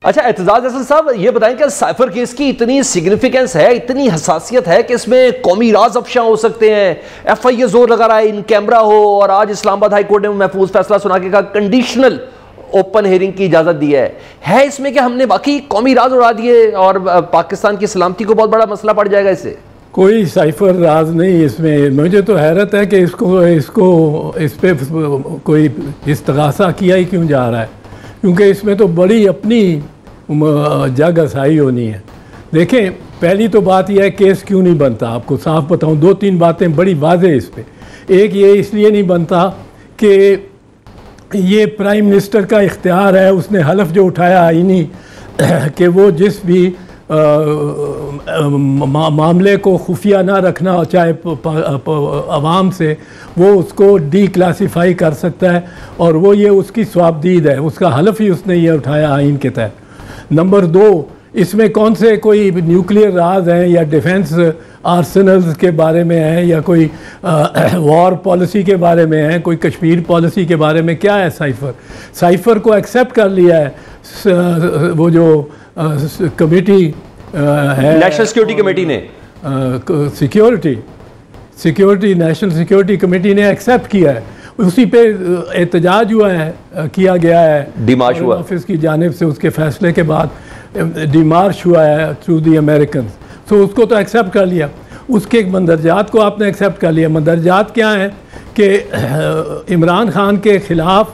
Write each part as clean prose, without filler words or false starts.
अच्छा एतजाज हसन साहब, ये बताएं कि साइफर केस की इतनी सिग्निफिकेंस है, इतनी हसासियत है कि इसमें कौमी राज अफशा हो सकते हैं, FIA जोर लगा रहा है इन कैमरा हो, और आज इस्लामाबाद हाई कोर्ट ने महफूज फैसला सुना के कहा कंडीशनल ओपन हेयरिंग की इजाजत दी है इसमें कि हमने बाकी कौमी राज उड़ा दिए और पाकिस्तान की सलामती को बहुत बड़ा मसला पड़ जाएगा इससे? कोई साइफर राज नहीं इसमें। मुझे तो हैरत है कि इस पे कोई इस्तगासा किया ही क्यों जा रहा है, क्योंकि इसमें तो बड़ी अपनी जग हसाई होनी है। देखें, पहली तो बात यह है केस क्यों नहीं बनता, आपको साफ बताऊं, 2-3 बातें बड़ी वाज़ेह इस पे। एक ये इसलिए नहीं बनता कि ये प्राइम मिनिस्टर का इख्तियार है, उसने हलफ जो उठाया आईनी कि वो जिस भी मामले को खुफिया ना रखना चाहे अवाम से, वो उसको डी क्लासीफाई कर सकता है, और वो ये उसकी स्वाबदीद है, उसका हलफ ही उसने ये उठाया आइन के तहत। नंबर 2, इसमें कौन से कोई न्यूक्लियर राज हैं या डिफेंस आर्सेनल्स के बारे में है या कोई वॉर पॉलिसी के बारे में है, कोई कश्मीर पॉलिसी के बारे में क्या है? साइफर को एक्सेप्ट कर लिया है वो जो कमेटी है नेशनल सिक्योरिटी कमेटी ने, नेशनल सिक्योरिटी कमेटी ने एक्सेप्ट किया है, उसी पे एहतजाज हुआ है, किया गया है, डिमार्च हुआ ऑफिस की जानिब से, उसके फैसले के बाद डिमार्च हुआ है थ्रू दी अमेरिकन। तो उसको तो एक्सेप्ट कर लिया, उसके मंदरजात को आपने एक्सेप्ट कर लिया। मंदरजात क्या हैं कि इमरान खान के ख़िलाफ़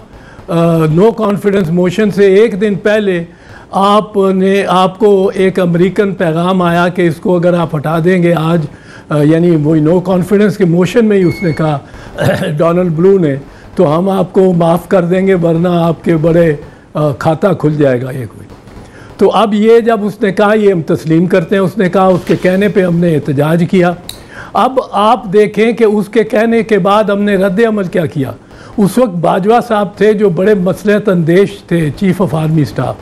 नो कॉन्फिडेंस मोशन से एक दिन पहले आपको एक अमेरिकन पैगाम आया कि इसको अगर आप हटा देंगे आज, यानी वही नो कॉन्फिडेंस के मोशन में ही उसने कहा डोनाल्ड ब्लू ने, तो हम आपको माफ़ कर देंगे वरना आपके बड़े खाता खुल जाएगा ये कोई। तो अब ये जब उसने कहा ये हम तस्लीम करते हैं, उसने कहा, उसके कहने पे हमने एहतजाज किया। अब आप देखें कि उसके कहने के बाद हमने रद्द अमल क्या किया। उस वक्त बाजवा साहब थे जो बड़े मसलहत अंदेश थे, चीफ ऑफ आर्मी स्टाफ,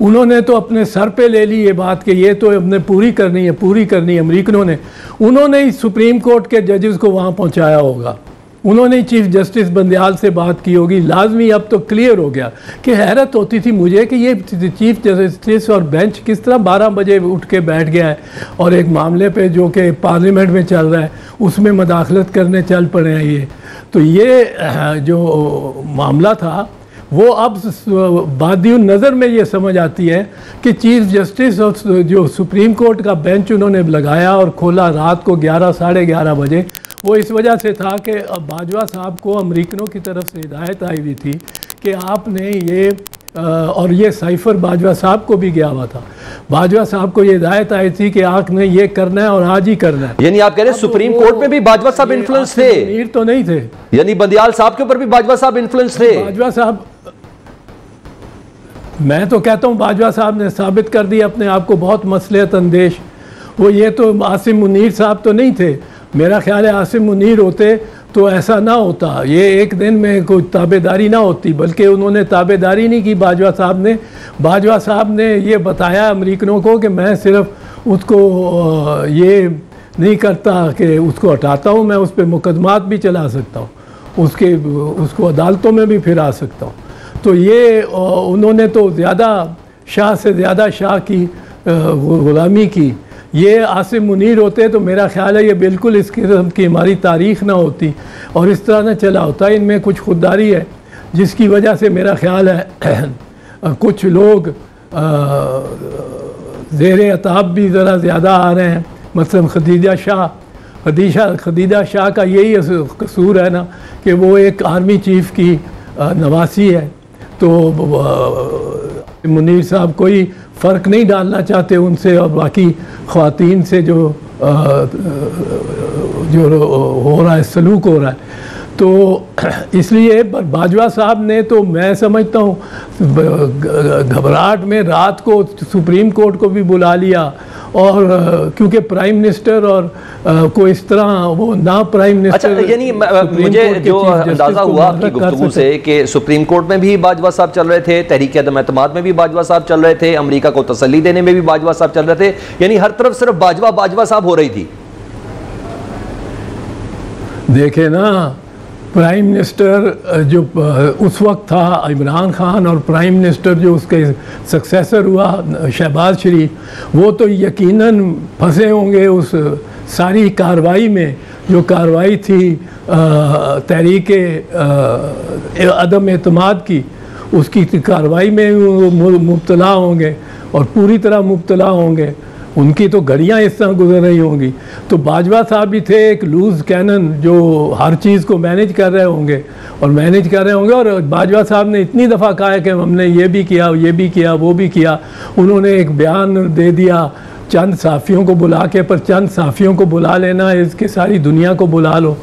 उन्होंने तो अपने सर पे ले ली ये बात कि ये तो हमने पूरी करनी है। अमरीकनों ने, उन्होंने ही सुप्रीम कोर्ट के जजेस को वहाँ पहुँचाया होगा, उन्होंने ही चीफ जस्टिस बंदयाल से बात की होगी। लाजमी अब तो क्लियर हो गया कि हैरत होती थी मुझे कि ये चीफ जस्टिस और बेंच किस तरह 12 बजे उठ के बैठ गया है और एक मामले पे जो कि पार्लियामेंट में चल रहा है उसमें मदाखलत करने चल पड़े हैं। ये तो ये जो मामला था वो अब बादियो नज़र में ये समझ आती है कि चीफ जस्टिस और जो सुप्रीम कोर्ट का बेंच उन्होंने लगाया और खोला रात को 11 साढ़े 11 बजे, वो इस वजह से था कि बाजवा साहब को अमरीकनों की तरफ से हिदायत आई हुई थी कि आपने ये और ये साइफर बाजवा साहब को भी गया हुआ था, बाजवा साहब को ये हिदायत आई थी कि आपने ये करना है और आज ही करना है। यानी आप कह रहे हैं सुप्रीम कोर्ट में भी बाजवा साहब इन्फ्लुएंस थे? मुनीर तो नहीं थे, यानी बंदियाल साहब के ऊपर भी बाजवा साहब इन्फ्लुएंस थे? बाजवा साहब, मैं तो कहता हूँ बाजवा साहब ने साबित कर दिया अपने आप को बहुत मसलहत अंदेश। वो ये तो आसिम मुनीर साहब तो नहीं थे, मेरा ख्याल है आसिम मुनीर होते तो ऐसा ना होता, ये एक दिन में कोई ताबेदारी ना होती, बल्कि उन्होंने ताबेदारी नहीं की बाजवा साहब ने ये बताया अमरीकनों को कि मैं सिर्फ उसको ये नहीं करता कि उसको हटाता हूँ, मैं उस पर मुकदमात भी चला सकता हूँ, उसको अदालतों में भी फिरा सकता हूँ। तो ये उन्होंने तो ज़्यादा शाह से ज़्यादा शाह की ग़ुलामी की। ये आसिम मुनीर होते तो मेरा ख्याल है ये बिल्कुल इस किस्म की हमारी तारीख़ ना होती और इस तरह ना चला होता। इनमें कुछ खुददारी है जिसकी वजह से मेरा ख्याल है कुछ लोग ज़ेर अताब भी ज़रा ज़्यादा आ रहे हैं। मतलब खदीजा शाह का यही कसूर है ना कि वो एक आर्मी चीफ़ की नवासी है, तो मुनीर साहब कोई फ़र्क नहीं डालना चाहते उनसे और बाकी ख़वातीन से जो हो रहा है, सलूक हो रहा है। तो इसलिए बाजवा साहब ने तो मैं समझता हूँ घबराहट में रात को सुप्रीम कोर्ट को भी बुला लिया, और क्योंकि प्राइम मिनिस्टर और को इस तरह वो ना प्राइम मिनिस्टर। अच्छा, यानी मुझे जो अंदाज़ा हुआ आपकी गुफ्तगू से कि सुप्रीम कोर्ट में भी बाजवा साहब चल रहे थे, तहरीक अदम एतमाद में भी बाजवा साहब चल रहे थे, अमेरिका को तसल्ली देने में भी बाजवा साहब चल रहे थे, यानी हर तरफ सिर्फ बाजवा साहब हो रही थी। देखे ना, प्राइम मिनिस्टर जो उस वक्त था इमरान खान, और प्राइम मिनिस्टर जो उसके सक्सेसर हुआ शहबाज शरीफ, वो तो यकीनन फंसे होंगे उस सारी कार्रवाई में, जो कार्रवाई थी तहरीक अदम एतमाद की, उसकी कार्रवाई में वो मुब्तला होंगे और पूरी तरह मुब्तला होंगे। उनकी तो घड़ियाँ इस तरह गुजर रही होंगी। तो बाजवा साहब भी थे एक लूज कैनन जो हर चीज़ को मैनेज कर रहे होंगे और बाजवा साहब ने इतनी दफ़ा कहा है कि हमने ये भी किया, ये भी किया, वो भी किया। उन्होंने एक बयान दे दिया चंद साफ़ियों को बुला के, पर चंद साफ़ियों को बुला लेना है, इसके सारी दुनिया को बुला लो,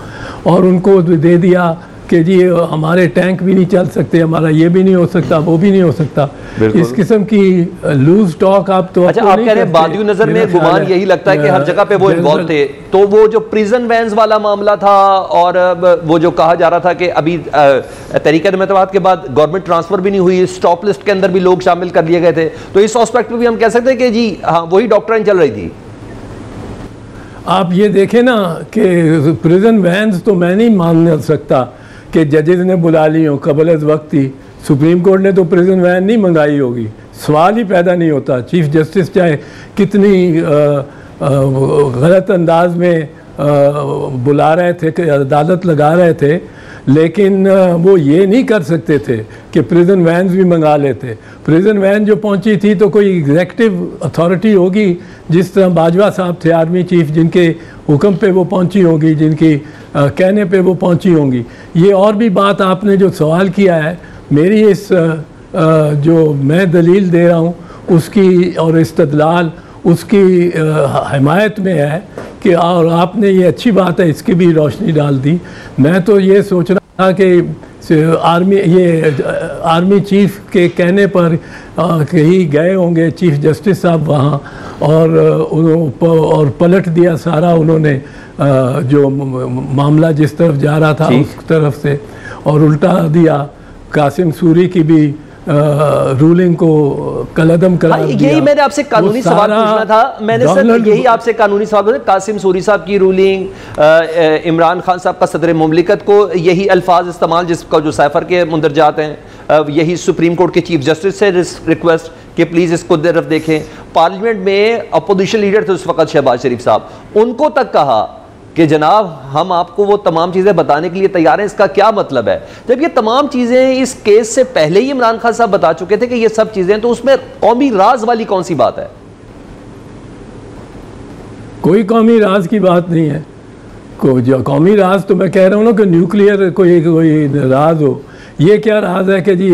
और उनको दे दिया कि जी हमारे टैंक भी नहीं चल सकते, हमारा ये भी नहीं हो सकता, वो भी नहीं हो सकता। इस किस्म की लूज टॉक आप तो अच्छा, आप कह रहे हैं बादियों नजर में गुमान यही लगता है कि हर जगह पे वो इन्वॉल्व थे। तो वो जो प्रिजन वैन्स वाला मामला था और वो जो कहा जा रहा था कि अभी तहरीक अदम-ए-एतमाद के बाद गवर्नमेंट ट्रांसफर भी नहीं हुई, स्टॉप लिस्ट के अंदर भी लोग शामिल कर लिए गए थे, तो इस एस्पेक्ट में भी हम कह सकते हैं कि जी हाँ वही डॉक्ट्राइन चल रही थी। आप ये देखें ना कि प्रिजन वैन्स तो मैं नहीं मान सकता कि जजेज ने बुला ली हो कबल अज़ वक्त ही। सुप्रीम कोर्ट ने तो प्रिजन वैन नहीं मंगाई होगी, सवाल ही पैदा नहीं होता। चीफ जस्टिस चाहे कितनी गलत अंदाज में बुला रहे थे, अदालत लगा रहे थे, लेकिन वो ये नहीं कर सकते थे कि प्रिजन वैन्स भी मंगा लेते। प्रिजन वैन जो पहुंची थी तो कोई एग्जेक्टिव अथॉरिटी होगी, जिस तरह बाजवा साहब थे आर्मी चीफ, जिनके हुक्म पे वो पहुंची होगी, जिनकी कहने पे वो पहुंची होंगी। ये और भी बात आपने जो सवाल किया है, मेरी इस जो मैं दलील दे रहा हूँ उसकी और इस्तदलाल उसकी हिमायत में है कि, और आपने ये अच्छी बात है इसकी भी रोशनी डाल दी। मैं तो ये सोच रहा था कि आर्मी चीफ के कहने पर कहीं गए होंगे चीफ जस्टिस साहब वहाँ, और पलट दिया सारा उन्होंने जो मामला जिस तरफ जा रहा था उस तरफ से, और उल्टा दिया कासिम सूरी की भी रूलिंग को कलअदम करा दिया। यही मैंने आपसे कानूनी सवाल पूछना था, मैंने सर यही आपसे कानूनी सवाल पूछा। कासिम सूरी साहब की रूलिंग, इमरान खान साहब का सदर मुमलिकत को यही अल्फाज इस्तेमाल जिसका जो साइफर के मुंदरजात हैं, यही सुप्रीम कोर्ट के चीफ जस्टिस से रिक्वेस्ट कि प्लीज़ इसको तरफ देखें। पार्लियामेंट में अपोजिशन लीडर थे उस वक्त शहबाज शरीफ साहब, उनको तक कहा कि जनाब हम आपको वो तमाम चीज़ें बताने के लिए तैयार हैं, इसका क्या मतलब है? जब ये तमाम चीज़ें इस केस से पहले ही इमरान खान साहब बता चुके थे कि ये सब चीज़ें, तो उसमें कौमी राज वाली कौन सी बात है? कोई कौमी राज की बात नहीं है। जो कौमी राज तो मैं कह रहा हूँ ना कि न्यूक्लियर कोई राज हो। ये क्या राज है कि जी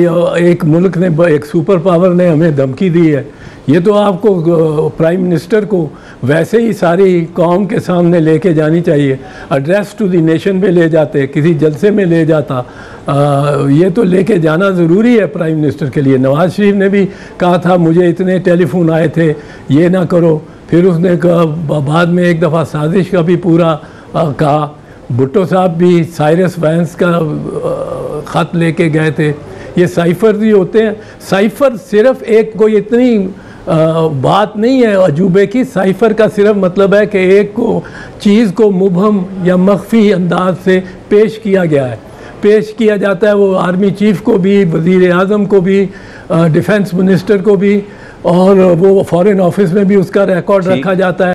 एक मुल्क ने, एक सुपर पावर ने हमें धमकी दी है? ये तो आपको प्राइम मिनिस्टर को वैसे ही सारी कौम के सामने लेके जानी चाहिए। एड्रेस टू द नेशन में ले जाते, किसी जलसे में ले जाता, ये तो लेके जाना ज़रूरी है प्राइम मिनिस्टर के लिए। नवाज शरीफ ने भी कहा था मुझे इतने टेलीफोन आए थे, ये ना करो। फिर उसने कहा, बाद में एक दफ़ा साजिश का भी पूरा कहा। भुट्टो साहब भी साइरस वैंस का ख़त लेके गए थे। ये साइफ़र भी होते हैं। साइफ़र सिर्फ एक कोई इतनी बात नहीं है अजूबे की। साइफ़र का सिर्फ मतलब है कि एक को चीज़ को मुबहम या मख्फी अंदाज से पेश किया गया है, पेश किया जाता है। वो आर्मी चीफ को भी, वज़ीर आज़म को भी, डिफेंस मिनिस्टर को भी, और वो फॉरेन ऑफिस में भी उसका रिकॉर्ड रखा जाता है।